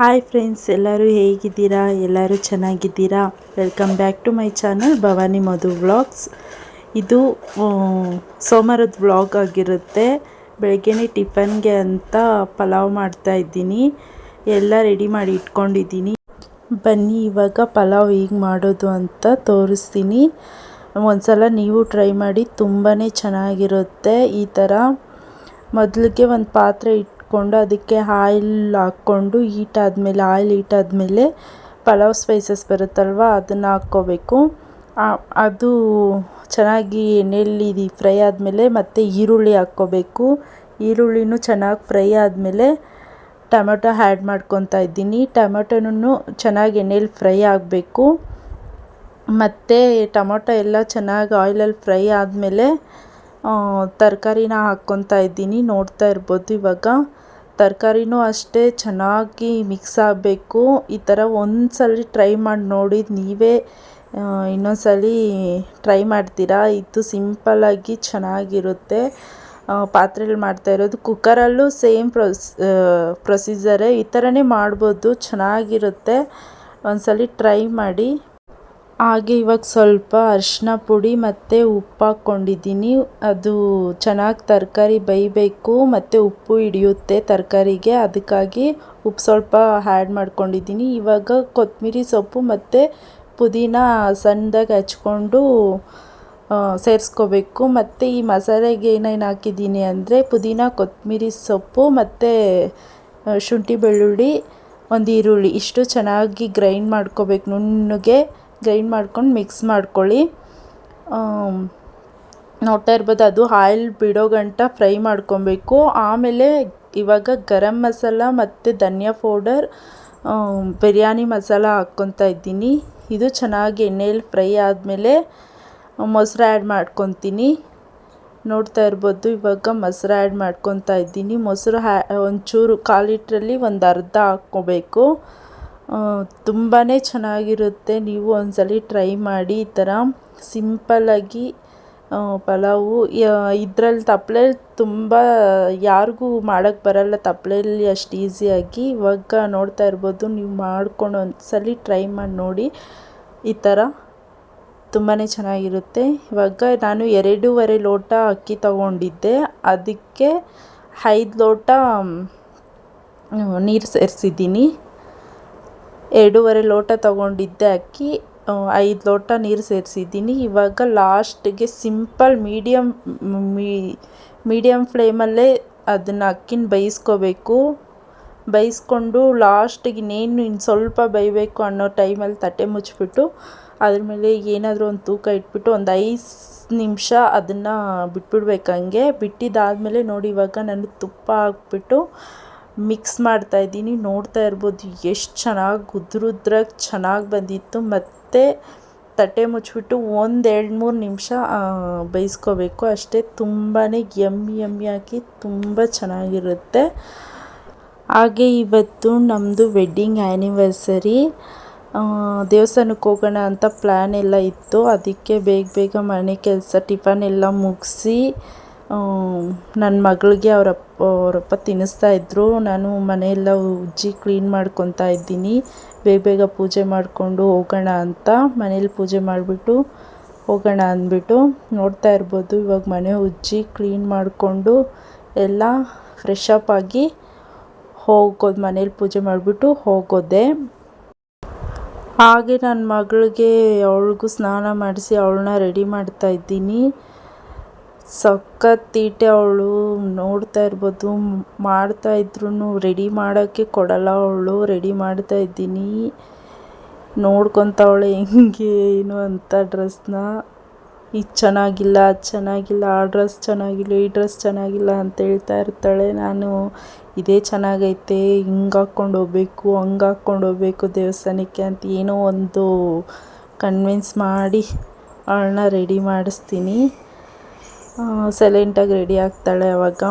Hi friends, ಎಲ್ಲರೂ ಹೇಗಿದ್ದೀರಾ? ಎಲ್ಲರೂ ಚೆನ್ನಾಗಿದ್ದೀರಾ? Welcome back to my channel Bhavani Madhu vlogs. ಇದು ಸೋಮವಾರದ ವ್ಲಾಗ್ ಆಗಿರುತ್ತೆ. ಬೆಳಗ್ಗೆನೇ ಟಿಫನ್ಗೆ ಅಂತ ಪಲಾವ್ ಮಾಡ್ತಾಯಿದ್ದೀನಿ. ಎಲ್ಲ ರೆಡಿ ಮಾಡಿ ಇಟ್ಕೊಂಡಿದ್ದೀನಿ. ಬನ್ನಿ ಇವಾಗ ಪಲಾವ್ ಹೇಗೆ ಮಾಡೋದು ಅಂತ ತೋರಿಸ್ತೀನಿ. ಒಂದ್ಸಲ ನೀವು ಟ್ರೈ ಮಾಡಿ, ತುಂಬಾ ಚೆನ್ನಾಗಿರುತ್ತೆ. ಈ ಥರ ಮೊದಲಿಗೆ ಒಂದು ಪಾತ್ರೆ ಇಟ್ಕೊಂಡು ಅದಕ್ಕೆ ಆಯಿಲ್ ಹಾಕ್ಕೊಂಡು ಆಯಿಲ್ ಹೀಟ್ ಆದಮೇಲೆ ಪಲಾವ್ ಸ್ಪೈಸಸ್ ಬರುತ್ತಲ್ವ, ಅದನ್ನು ಹಾಕ್ಕೋಬೇಕು. ಅದು ಚೆನ್ನಾಗಿ ಎಣ್ಣೆಯಲ್ಲಿ ಫ್ರೈ ಆದಮೇಲೆ ಮತ್ತೆ ಈರುಳ್ಳಿ ಹಾಕ್ಕೋಬೇಕು. ಈರುಳ್ಳಿನೂ ಚೆನ್ನಾಗಿ ಫ್ರೈ ಆದಮೇಲೆ ಟೊಮೆಟೊ ಆ್ಯಡ್ ಮಾಡ್ಕೊತಾ ಇದ್ದೀನಿ. ಟೊಮೆಟೊನೂ ಚೆನ್ನಾಗಿ ಎಣ್ಣೆಲಿ ಫ್ರೈ ಆಗಬೇಕು. ಮತ್ತು ಟೊಮೊಟೊ ಎಲ್ಲ ಚೆನ್ನಾಗಿ ಆಯಿಲಲ್ಲಿ ಫ್ರೈ ಆದಮೇಲೆ ತರಕಾರಿನ ಹಾಕ್ಕೊತಾ ಇದ್ದೀನಿ. ನೋಡ್ತಾ ಇರ್ಬೋದು. ಇವಾಗ ತರಕಾರಿನೂ ಅಷ್ಟೇ ಚೆನ್ನಾಗಿ ಮಿಕ್ಸ್ ಆಗಬೇಕು. ಈ ಥರ ಒಂದ್ಸಲ ಟ್ರೈ ಮಾಡಿ ನೋಡಿ, ನೀವೇ ಇನ್ನೊಂದ್ಸಲ ಟ್ರೈ ಮಾಡ್ತೀರಾ. ಇದು ಸಿಂಪಲ್ಲಾಗಿ ಚೆನ್ನಾಗಿರುತ್ತೆ. ಪಾತ್ರೆಯಲ್ಲಿ ಮಾಡ್ತಾ ಇರೋದು. ಕುಕ್ಕರಲ್ಲೂ ಸೇಮ್ ಪ್ರೊಸೀಜರೇ, ಈ ಥರನೇ ಮಾಡ್ಬೋದು, ಚೆನ್ನಾಗಿರುತ್ತೆ. ಒಂದ್ಸಲ ಟ್ರೈ ಮಾಡಿ. ಹಾಗೆ ಇವಾಗ ಸ್ವಲ್ಪ ಅರಿಶಿನ ಪುಡಿ ಮತ್ತು ಉಪ್ಪು ಹಾಕ್ಕೊಂಡಿದ್ದೀನಿ. ಅದು ಚೆನ್ನಾಗಿ ತರಕಾರಿ ಬೇಯಬೇಕು ಮತ್ತು ಉಪ್ಪು ಹಿಡಿಯುತ್ತೆ ತರಕಾರಿಗೆ, ಅದಕ್ಕಾಗಿ ಉಪ್ಪು ಸ್ವಲ್ಪ ಆ್ಯಡ್ ಮಾಡ್ಕೊಂಡಿದ್ದೀನಿ. ಇವಾಗ ಕೊತ್ತಂಬರಿ ಸೊಪ್ಪು ಮತ್ತು ಪುದೀನ ಸಣ್ಣದಾಗಿ ಹಚ್ಕೊಂಡು ಸೇರಿಸ್ಕೋಬೇಕು. ಮತ್ತು ಈ ಮಸಾಲೆಗೆ ಏನೇನು ಹಾಕಿದ್ದೀನಿ ಅಂದರೆ ಪುದೀನ, ಕೊತ್ತಂಬರಿ ಸೊಪ್ಪು ಮತ್ತು ಶುಂಠಿ ಬೆಳ್ಳುಳ್ಳಿ, ಒಂದು ಈರುಳ್ಳಿ, ಇಷ್ಟು ಚೆನ್ನಾಗಿ ಗ್ರೈಂಡ್ ಮಾಡ್ಕೋಬೇಕು. ನುಣ್ಣಗೆ ಗ್ರೈಂಡ್ ಮಾಡ್ಕೊಂಡು ಮಿಕ್ಸ್ ಮಾಡ್ಕೊಳ್ಳಿ. ನೋಡ್ತಾ ಇರ್ಬೋದು, ಅದು ಆಯಿಲ್ ಬಿಡೋ ಗಂಟ ಫ್ರೈ ಮಾಡ್ಕೊಬೇಕು. ಆಮೇಲೆ ಇವಾಗ ಗರಂ ಮಸಾಲ ಮತ್ತು ಧನಿಯಾ ಪೌಡರ್, ಬಿರಿಯಾನಿ ಮಸಾಲ ಹಾಕ್ಕೊತಾ ಇದ್ದೀನಿ. ಇದು ಚೆನ್ನಾಗಿ ಎಣ್ಣೆಯಲ್ಲಿ ಫ್ರೈ ಆದಮೇಲೆ ಮೊಸರು ಆ್ಯಡ್ ಮಾಡ್ಕೊತೀನಿ. ನೋಡ್ತಾ ಇರ್ಬೋದು, ಇವಾಗ ಮೊಸರು ಆ್ಯಡ್ ಮಾಡ್ಕೊತಾ ಇದ್ದೀನಿ. ಮೊಸರು ಒಂಚೂರು 1/4 ಲೀಟ್ರಲ್ಲಿ ಒಂದು ಅರ್ಧ ಹಾಕ್ಕೋಬೇಕು. ತುಂಬಾ ಚೆನ್ನಾಗಿರುತ್ತೆ. ನೀವು ಒಂದ್ಸಲ ಟ್ರೈ ಮಾಡಿ. ಈ ಥರ ಸಿಂಪಲ್ಲಾಗಿ ಪಲಾವು ಇದರಲ್ಲಿ ತಪ್ಪಲೆಯಲ್ಲಿ ತುಂಬ ಯಾರಿಗೂ ಮಾಡೋಕ್ಕೆ ಬರಲ್ಲ, ತಪ್ಪಲೆಯಲ್ಲಿ ಅಷ್ಟು ಈಸಿಯಾಗಿ. ಇವಾಗ ನೋಡ್ತಾ ಇರ್ಬೋದು, ನೀವು ಮಾಡ್ಕೊಂಡು ಒಂದ್ಸಲ ಟ್ರೈ ಮಾಡಿ ನೋಡಿ. ಈ ಥರ ತುಂಬಾ ಚೆನ್ನಾಗಿರುತ್ತೆ. ಇವಾಗ ನಾನು 2.5 ಲೋಟ ಅಕ್ಕಿ ತಗೊಂಡಿದ್ದೆ, ಅದಕ್ಕೆ 5 ಲೋಟ ನೀರು ಸೇರಿಸಿದ್ದೀನಿ. 2.5 ಲೋಟ ತಗೊಂಡಿದ್ದೆ ಅಕ್ಕಿ, 5 ಲೋಟ ನೀರು ಸೇರಿಸಿದ್ದೀನಿ. ಇವಾಗ ಲಾಸ್ಟಿಗೆ ಸಿಂಪಲ್ ಮೀಡಿಯಮ್ ಫ್ಲೇಮಲ್ಲೇ ಅದನ್ನು ಅಕ್ಕಿನ ಬೇಯಿಸ್ಕೋಬೇಕು. ಬೇಯಿಸ್ಕೊಂಡು ಲಾಸ್ಟಿಗೆ ಇನ್ನು ಸ್ವಲ್ಪ ಬೇಯಬೇಕು ಅನ್ನೋ ಟೈಮಲ್ಲಿ ತಟ್ಟೆ ಮುಚ್ಚಿಬಿಟ್ಟು ಅದ್ರ ಮೇಲೆ ಏನಾದರೂ ಒಂದು ತೂಕ ಇಟ್ಬಿಟ್ಟು ಒಂದು 5 ನಿಮಿಷ ಅದನ್ನು ಬಿಟ್ಬಿಡ್ಬೇಕು. ಹಂಗೆ ಬಿಟ್ಟಿದ್ದಾದಮೇಲೆ ನೋಡಿ, ಇವಾಗ ನಾನು ತುಪ್ಪ ಹಾಕ್ಬಿಟ್ಟು ಮಿಕ್ಸ್ ಮಾಡ್ತಾಯಿದ್ದೀನಿ. ನೋಡ್ತಾ ಇರ್ಬೋದು ಎಷ್ಟು ಚೆನ್ನಾಗಿ ಉದ್ರುದ್ರಾಗಿ ಚೆನ್ನಾಗಿ ಬಂದಿತ್ತು. ಮತ್ತು ತಟ್ಟೆ ಮುಚ್ಚಿಬಿಟ್ಟು 1-2-3 ನಿಮಿಷ ಬೇಯಿಸ್ಕೋಬೇಕು ಅಷ್ಟೇ. ತುಂಬಾ ಯಮ್ಮಿಯಾಗಿ ತುಂಬ ಚೆನ್ನಾಗಿರುತ್ತೆ. ಹಾಗೆ ಇವತ್ತು ನಮ್ಮದು ವೆಡ್ಡಿಂಗ್ ಆ್ಯನಿವರ್ಸರಿ. ದೇವಸ್ಥಾನಕ್ಕೆ ಹೋಗೋಣ ಅಂತ ಪ್ಲ್ಯಾನ್ ಎಲ್ಲ ಇತ್ತು. ಅದಕ್ಕೆ ಬೇಗ ಮನೆ ಕೆಲಸ ಟಿಫನ್ ಎಲ್ಲ ಮುಗಿಸಿ ನನ್ನ ಮಗಳಿಗೆ ಅವರಪ್ಪ ತಿನ್ನಿಸ್ತಾಯಿದ್ರು. ನಾನು ಮನೆಯೆಲ್ಲ ಉಜ್ಜಿ ಕ್ಲೀನ್ ಮಾಡ್ಕೊತಾ ಇದ್ದೀನಿ. ಬೇಗ ಪೂಜೆ ಮಾಡಿಕೊಂಡು ಹೋಗೋಣ ಅಂತ ಮನೇಲಿ ಪೂಜೆ ಮಾಡಿಬಿಟ್ಟು ಹೋಗೋಣ ಅಂದ್ಬಿಟ್ಟು. ನೋಡ್ತಾ ಇರ್ಬೋದು, ಇವಾಗ ಮನೆ ಉಜ್ಜಿ ಕ್ಲೀನ್ ಮಾಡಿಕೊಂಡು ಎಲ್ಲ ಫ್ರೆಶ್ ಅಪ್ ಆಗಿ ಹೋಗೋದು, ಮನೇಲಿ ಪೂಜೆ ಮಾಡಿಬಿಟ್ಟು ಹೋಗೋದೆ. ಹಾಗೆ ನನ್ನ ಮಗಳಿಗೆ ಅವಳಿಗೂ ಸ್ನಾನ ಮಾಡಿಸಿ ಅವಳನ್ನ ರೆಡಿ ಮಾಡ್ತಾ ಇದ್ದೀನಿ. ಸಖತ್ ತೀಟೆ ಅವಳು. ನೋಡ್ತಾ ಇರ್ಬೋದು, ಮಾಡ್ತಾಯಿದ್ರು ರೆಡಿ ಮಾಡೋಕ್ಕೆ ಕೊಡಲ್ಲ ಅವಳು. ರೆಡಿ ಮಾಡ್ತಾ ಇದ್ದೀನಿ, ನೋಡ್ಕೊತಾವಳೆ ಹೆಂಗೆ ಏನು ಅಂತ ಡ್ರೆಸ್ನ. ಇದು ಚೆನ್ನಾಗಿಲ್ಲ, ಅದು ಚೆನ್ನಾಗಿಲ್ಲ, ಆ ಡ್ರೆಸ್ ಚೆನ್ನಾಗಿಲ್ಲ, ಈ ಡ್ರೆಸ್ ಚೆನ್ನಾಗಿಲ್ಲ ಅಂತ ಹೇಳ್ತಾ ಇರ್ತಾಳೆ. ನಾನು ಇದೇ ಚೆನ್ನಾಗೈತೆ, ಹಿಂಗೆ ಹಾಕ್ಕೊಂಡು ಹೋಗ್ಬೇಕು, ಹಂಗೆ ಹಾಕ್ಕೊಂಡು ಹೋಗ್ಬೇಕು ದೇವಸ್ಥಾನಕ್ಕೆ ಅಂತ ಏನೋ ಒಂದು ಕನ್ವಿನ್ಸ್ ಮಾಡಿ ಅವಳನ್ನ ರೆಡಿ ಮಾಡಿಸ್ತೀನಿ. ಸೈಲೆಂಟಾಗಿ ರೆಡಿ ಆಗ್ತಾಳೆ ಅವಾಗ.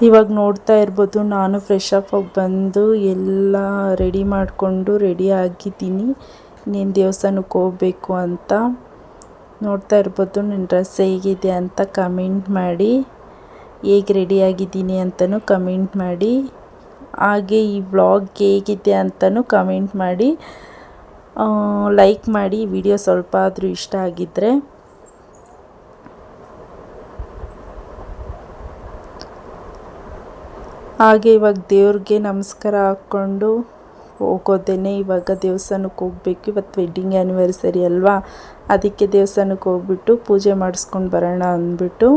ಇವಾಗ ನೋಡ್ತಾ ಇರ್ಬೋದು, ನಾನು ಫ್ರೆಶ್ ಅಪ್ ಆಗಿ ಬಂದು ಎಲ್ಲ ರೆಡಿ ಮಾಡಿಕೊಂಡು ರೆಡಿ ಆಗಿದ್ದೀನಿ. ಇನ್ನೇನು ದೇವಸ್ಥಾನಕ್ಕೆ ಹೋಗಬೇಕು ಅಂತ. ನೋಡ್ತಾ ಇರ್ಬೋದು ನನ್ನ ಡ್ರೆಸ್ ಹೇಗಿದೆ ಅಂತ ಕಮೆಂಟ್ ಮಾಡಿ, ಹೇಗೆ ರೆಡಿಯಾಗಿದ್ದೀನಿ ಅಂತಲೂ ಕಮೆಂಟ್ ಮಾಡಿ, ಹಾಗೆ ಈ ವ್ಲಾಗ್ ಹೇಗಿದೆ ಅಂತಲೂ ಕಮೆಂಟ್ ಮಾಡಿ, ಲೈಕ್ ಮಾಡಿ. ವಿಡಿಯೋ ಸ್ವಲ್ಪ ಆದರೂ ಇಷ್ಟ ಆಗಿದ್ದರೆ. ಹಾಗೆ ಇವಾಗ ದೇವ್ರಿಗೆ ನಮಸ್ಕಾರ ಹಾಕ್ಕೊಂಡು ಹೋಗೋದೇನೆ. ಇವಾಗ ದೇವಸ್ಥಾನಕ್ಕೆ ಹೋಗಬೇಕು. ಇವತ್ತು ವೆಡ್ಡಿಂಗ್ ಆ್ಯನಿವರ್ಸರಿ ಅಲ್ವಾ, ಅದಕ್ಕೆ ದೇವಸ್ಥಾನಕ್ಕೆ ಹೋಗ್ಬಿಟ್ಟು ಪೂಜೆ ಮಾಡಿಸ್ಕೊಂಡು ಬರೋಣ ಅಂದ್ಬಿಟ್ಟು.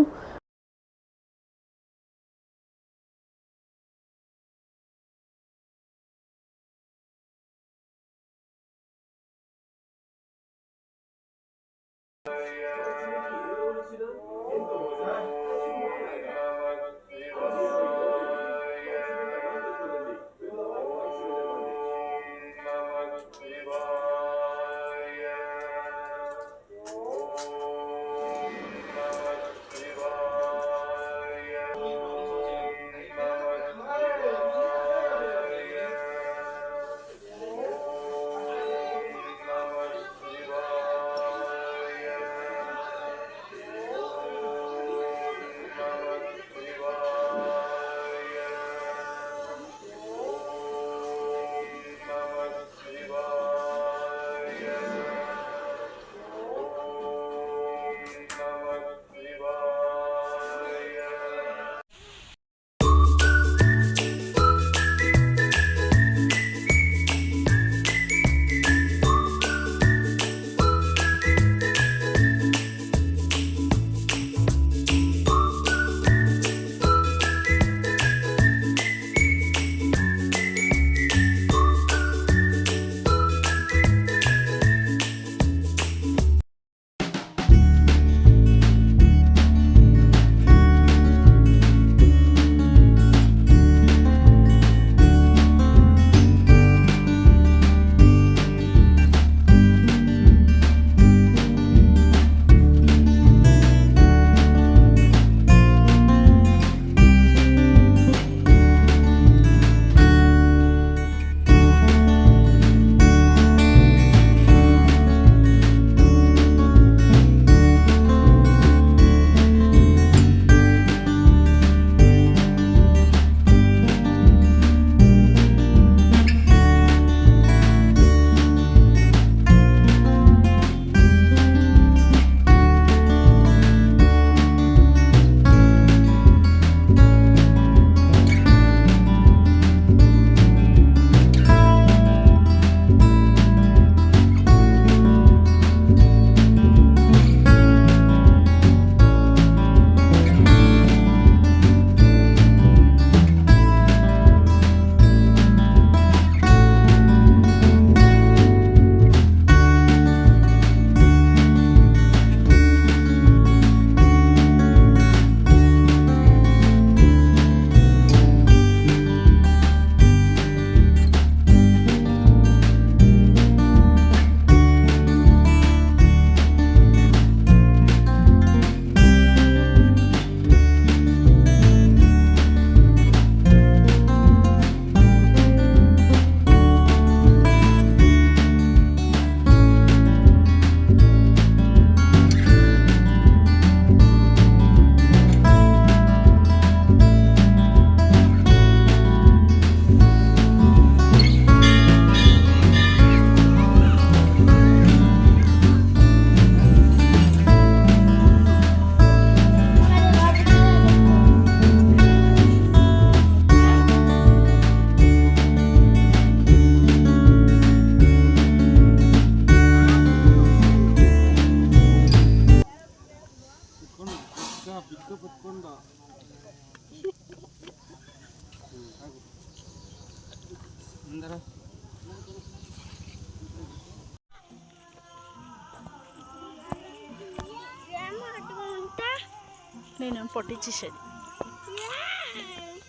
నేను పొట్టించేసేది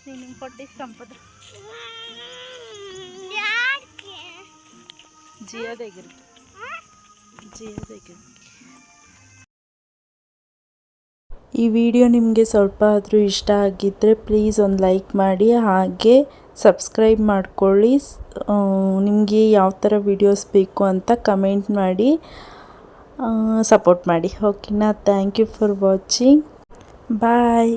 నేను పొట్టి సంపద జియా దగ్గరికి ಈ ವಿಡಿಯೋ ನಿಮಗೆ ಸ್ವಲ್ಪ ಆದರೂ ಇಷ್ಟ ಆಗಿದ್ದರೆ ಪ್ಲೀಸ್ ಒಂದು ಲೈಕ್ ಮಾಡಿ, ಹಾಗೆ ಸಬ್ಸ್ಕ್ರೈಬ್ ಮಾಡ್ಕೊಳ್ಳಿ. ನಿಮಗೆ ಯಾವ ಥರ ವಿಡಿಯೋಸ್ ಬೇಕು ಅಂತ ಕಮೆಂಟ್ ಮಾಡಿ ಸಪೋರ್ಟ್ ಮಾಡಿ. ಓಕೆನಾ? Thank you for watching. Bye.